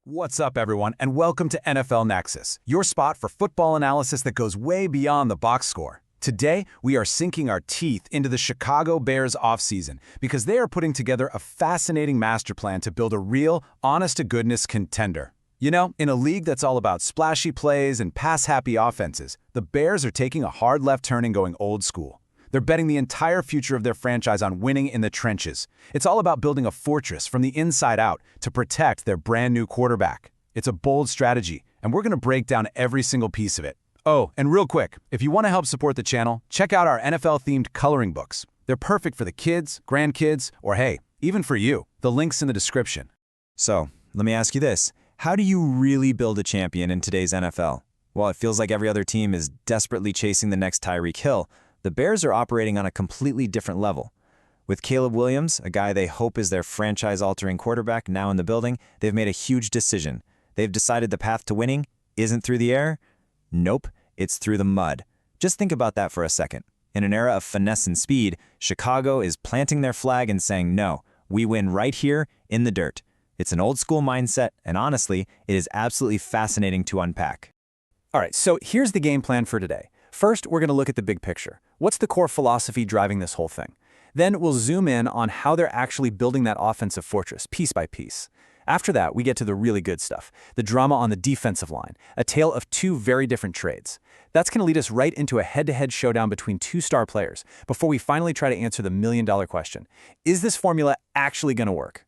What's up, everyone, and welcome to NFL Nexus, your spot for football analysis that goes way beyond the box score. Today, we are sinking our teeth into the Chicago Bears offseason because they are putting together a fascinating master plan to build a real, honest-to-goodness contender. You know, in a league that's all about splashy plays and pass-happy offenses, the Bears are taking a hard left turn and going old school. They're betting the entire future of their franchise on winning in the trenches. It's all about building a fortress from the inside out to protect their brand new quarterback. It's a bold strategy, and we're going to break down every single piece of it. Oh, and real quick, if you want to help support the channel, check out our NFL-themed coloring books. They're perfect for the kids, grandkids, or hey, even for you. The link's in the description. So, let me ask you this. How do you really build a champion in today's NFL? Well, it feels like every other team is desperately chasing the next Tyreek Hill. The Bears are operating on a completely different level. With Caleb Williams, a guy they hope is their franchise-altering quarterback, now in the building, they've made a huge decision. They've decided the path to winning isn't through the air. Nope, it's through the mud. Just think about that for a second. In an era of finesse and speed, Chicago is planting their flag and saying, no, we win right here in the dirt. It's an old-school mindset, and honestly, it is absolutely fascinating to unpack. All right, so here's the game plan for today. First, we're going to look at the big picture. What's the core philosophy driving this whole thing? Then we'll zoom in on how they're actually building that offensive fortress, piece by piece. After that, we get to the really good stuff, the drama on the defensive line, a tale of two very different trades. That's going to lead us right into a head-to-head showdown between two star players before we finally try to answer the million-dollar question. Is this formula actually going to work?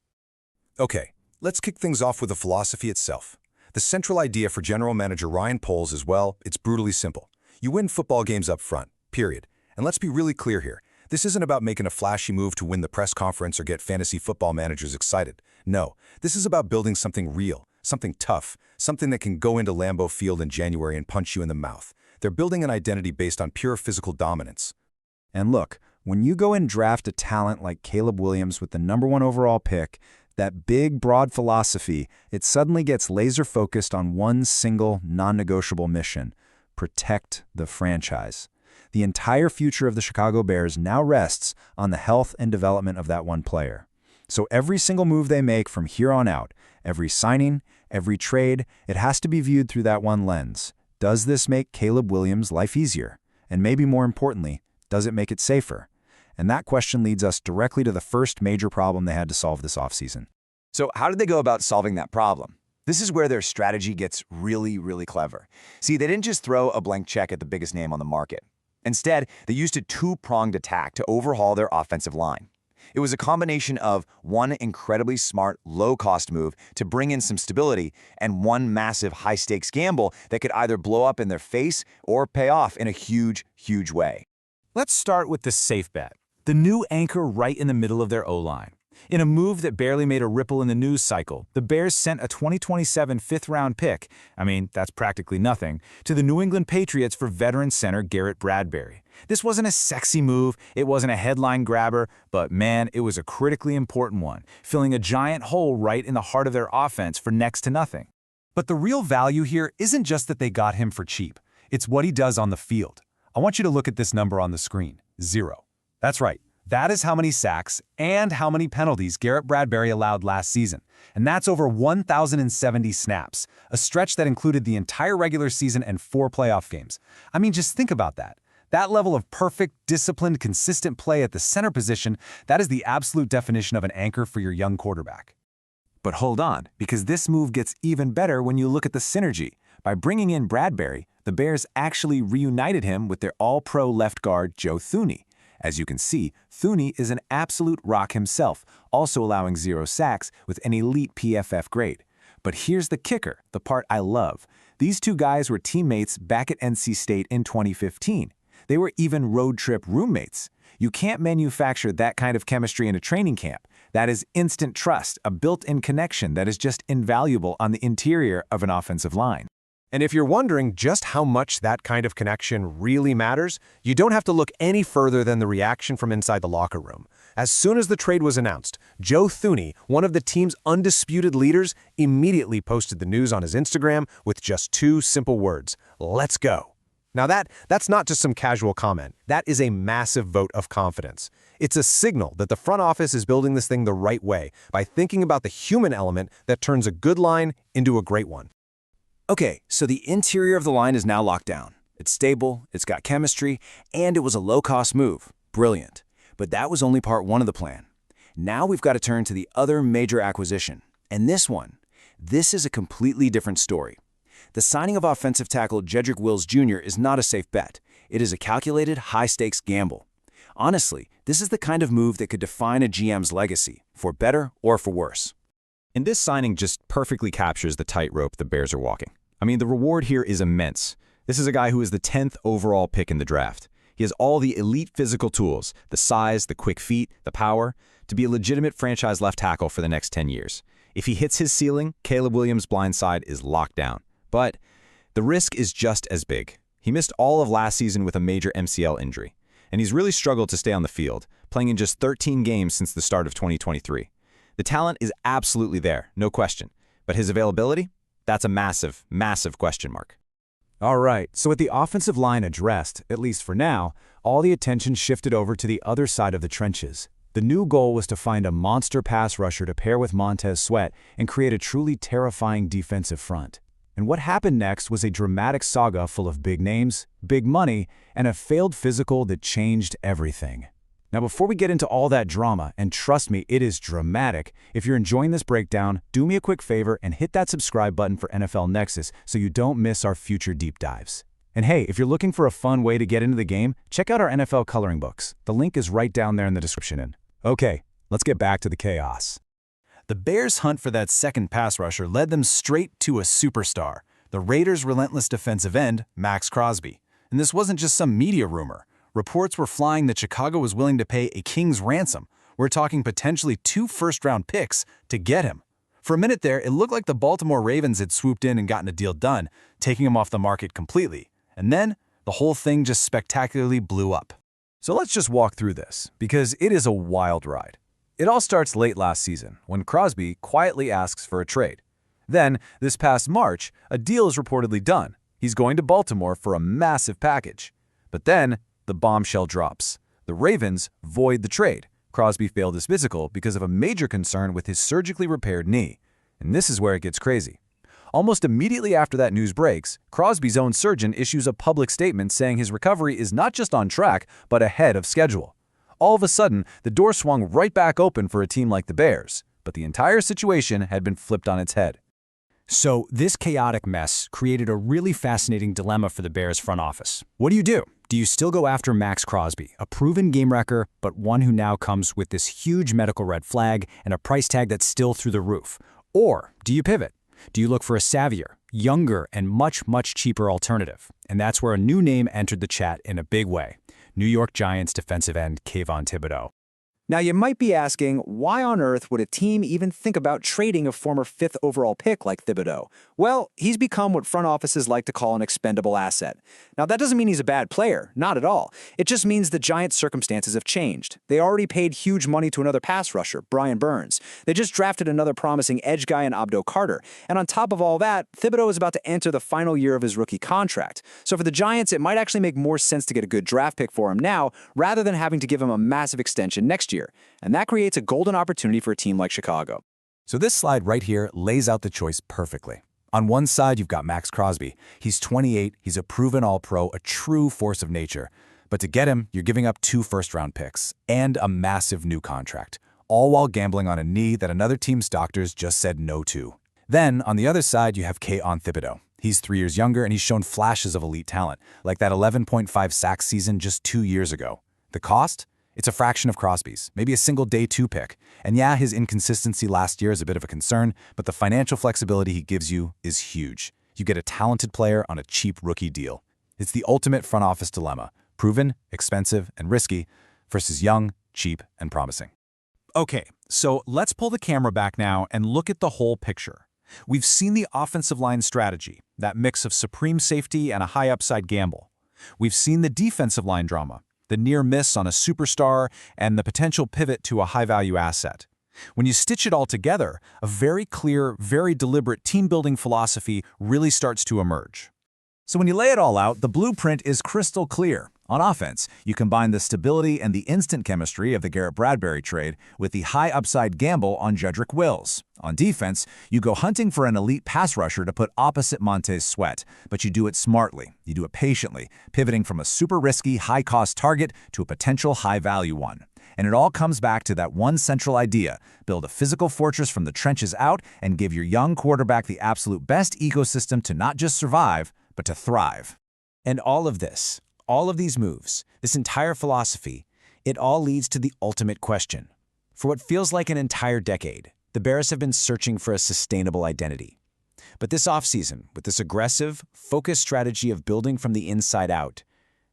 Okay, let's kick things off with the philosophy itself. The central idea for General Manager Ryan Poles is, well, it's brutally simple. You win football games up front, period. And let's be really clear here. This isn't about making a flashy move to win the press conference or get fantasy football managers excited. No, this is about building something real, something tough, something that can go into Lambeau Field in January and punch you in the mouth. They're building an identity based on pure physical dominance. And look, when you go and draft a talent like Caleb Williams with the #1 overall pick, that big, broad philosophy, it suddenly gets laser-focused on one single, non-negotiable mission: protect the franchise. The entire future of the Chicago Bears now rests on the health and development of that one player. So every single move they make from here on out, every signing, every trade, it has to be viewed through that one lens. Does this make Caleb Williams' life easier? And maybe more importantly, does it make it safer? And that question leads us directly to the first major problem they had to solve this offseason. So how did they go about solving that problem? This is where their strategy gets really, really clever. See, they didn't just throw a blank check at the biggest name on the market. Instead, they used a two-pronged attack to overhaul their offensive line. It was a combination of one incredibly smart, low-cost move to bring in some stability and one massive high-stakes gamble that could either blow up in their face or pay off in a huge, huge way. Let's start with the safe bet, the new anchor right in the middle of their O-line. In a move that barely made a ripple in the news cycle, the Bears sent a 2027 fifth-round pick, that's practically nothing, to the New England Patriots for veteran center Garrett Bradbury. This wasn't a sexy move, it wasn't a headline grabber, but man, it was a critically important one, filling a giant hole right in the heart of their offense for next to nothing. But the real value here isn't just that they got him for cheap. It's what he does on the field. I want you to look at this number on the screen, 0. That's right. That is how many sacks and how many penalties Garrett Bradbury allowed last season. And that's over 1,070 snaps, a stretch that included the entire regular season and 4 playoff games. Just think about that. That level of perfect, disciplined, consistent play at the center position, that is the absolute definition of an anchor for your young quarterback. But hold on, because this move gets even better when you look at the synergy. By bringing in Bradbury, the Bears actually reunited him with their all-pro left guard, Joe Thuney. As you can see, Thuney is an absolute rock himself, also allowing 0 sacks with an elite PFF grade. But here's the kicker, the part I love. These two guys were teammates back at NC State in 2015. They were even road trip roommates. You can't manufacture that kind of chemistry in a training camp. That is instant trust, a built-in connection that is just invaluable on the interior of an offensive line. And if you're wondering just how much that kind of connection really matters, you don't have to look any further than the reaction from inside the locker room. As soon as the trade was announced, Joe Thuney, one of the team's undisputed leaders, immediately posted the news on his Instagram with just 2 simple words: "Let's go." Now that's not just some casual comment. That is a massive vote of confidence. It's a signal that the front office is building this thing the right way by thinking about the human element that turns a good line into a great one. Okay, so the interior of the line is now locked down. It's stable, it's got chemistry, and it was a low-cost move. Brilliant. But that was only part one of the plan. Now we've got to turn to the other major acquisition. And this is a completely different story. The signing of offensive tackle Jedrick Wills Jr. is not a safe bet. It is a calculated, high-stakes gamble. Honestly, this is the kind of move that could define a GM's legacy, for better or for worse. And this signing just perfectly captures the tightrope the Bears are walking. I mean, the reward here is immense. This is a guy who is the 10th overall pick in the draft. He has all the elite physical tools, the size, the quick feet, the power, to be a legitimate franchise left tackle for the next 10 years. If he hits his ceiling, Caleb Williams' blind side is locked down. But the risk is just as big. He missed all of last season with a major MCL injury, and he's really struggled to stay on the field, playing in just 13 games since the start of 2023. The talent is absolutely there, no question, but his availability? That's a massive, massive question mark. All right, so with the offensive line addressed, at least for now, all the attention shifted over to the other side of the trenches. The new goal was to find a monster pass rusher to pair with Montez Sweat and create a truly terrifying defensive front. And what happened next was a dramatic saga full of big names, big money, and a failed physical that changed everything. Now, before we get into all that drama, and trust me, it is dramatic, if you're enjoying this breakdown, do me a quick favor and hit that subscribe button for NFL Nexus so you don't miss our future deep dives. And hey, if you're looking for a fun way to get into the game, check out our NFL coloring books. The link is right down there in the description. Okay, let's get back to the chaos. The Bears' hunt for that second pass rusher led them straight to a superstar, the Raiders' relentless defensive end, Max Crosby. And this wasn't just some media rumor. Reports were flying that Chicago was willing to pay a king's ransom. We're talking potentially 2 first-round picks to get him. For a minute there, it looked like the Baltimore Ravens had swooped in and gotten a deal done, taking him off the market completely. And then, the whole thing just spectacularly blew up. So let's just walk through this, because it is a wild ride. It all starts late last season, when Crosby quietly asks for a trade. Then, this past March, a deal is reportedly done. He's going to Baltimore for a massive package. But then, the bombshell drops. The Ravens void the trade. Crosby failed his physical because of a major concern with his surgically repaired knee. And this is where it gets crazy. Almost immediately after that news breaks, Crosby's own surgeon issues a public statement saying his recovery is not just on track, but ahead of schedule. All of a sudden, the door swung right back open for a team like the Bears, but the entire situation had been flipped on its head. So this chaotic mess created a really fascinating dilemma for the Bears front office. What do you do? Do you still go after Max Crosby, a proven game wrecker, but one who now comes with this huge medical red flag and a price tag that's still through the roof? Or do you pivot? Do you look for a savvier, younger, and much, much cheaper alternative? And that's where a new name entered the chat in a big way. New York Giants defensive end Kayvon Thibodeau. Now, you might be asking, why on earth would a team even think about trading a former 5th overall pick like Thibodeau? Well, he's become what front offices like to call an expendable asset. Now, that doesn't mean he's a bad player, not at all. It just means the Giants' circumstances have changed. They already paid huge money to another pass rusher, Brian Burns. They just drafted another promising edge guy in Abdo Carter. And on top of all that, Thibodeau is about to enter the final year of his rookie contract. So for the Giants, it might actually make more sense to get a good draft pick for him now, rather than having to give him a massive extension next year. And that creates a golden opportunity for a team like Chicago. So this slide right here lays out the choice perfectly. On one side, you've got Max Crosby. He's 28, he's a proven all-pro, a true force of nature. But to get him, you're giving up 2 first-round picks and a massive new contract, all while gambling on a knee that another team's doctors just said no to. Then, on the other side, you have Kayvon Thibodeau. He's 3 years younger and he's shown flashes of elite talent, like that 11.5 sack season just 2 years ago. The cost? It's a fraction of Crosby's, maybe a single day 2 pick. And yeah, his inconsistency last year is a bit of a concern, but the financial flexibility he gives you is huge. You get a talented player on a cheap rookie deal. It's the ultimate front office dilemma: proven, expensive, and risky versus young, cheap, and promising. Okay, so let's pull the camera back now and look at the whole picture. We've seen the offensive line strategy, that mix of supreme safety and a high upside gamble. We've seen the defensive line drama, the near miss on a superstar, and the potential pivot to a high-value asset. When you stitch it all together, a very clear, very deliberate team-building philosophy really starts to emerge. So when you lay it all out, the blueprint is crystal clear. On offense, you combine the stability and the instant chemistry of the Garrett Bradbury trade with the high upside gamble on Jedrick Wills. On defense, you go hunting for an elite pass rusher to put opposite Montez Sweat, but you do it smartly. You do it patiently, pivoting from a super risky, high-cost target to a potential high-value one. And it all comes back to that one central idea: build a physical fortress from the trenches out and give your young quarterback the absolute best ecosystem to not just survive, but to thrive. And all of this, all of these moves, this entire philosophy, it all leads to the ultimate question. For what feels like an entire decade, the Bears have been searching for a sustainable identity. But this offseason, with this aggressive, focused strategy of building from the inside out,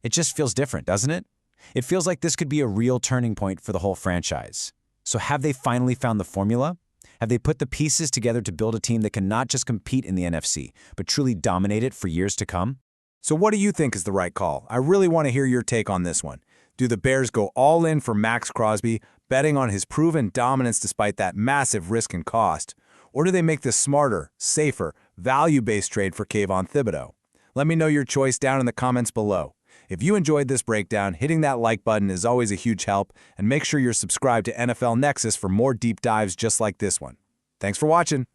it just feels different, doesn't it? It feels like this could be a real turning point for the whole franchise. So have they finally found the formula? Have they put the pieces together to build a team that can not just compete in the NFC, but truly dominate it for years to come? So what do you think is the right call? I really want to hear your take on this one. Do the Bears go all in for Max Crosby, betting on his proven dominance despite that massive risk and cost? Or do they make the smarter, safer, value-based trade for Kayvon Thibodeau? Let me know your choice down in the comments below. If you enjoyed this breakdown, hitting that like button is always a huge help, and make sure you're subscribed to NFL Nexus for more deep dives just like this one. Thanks for watching.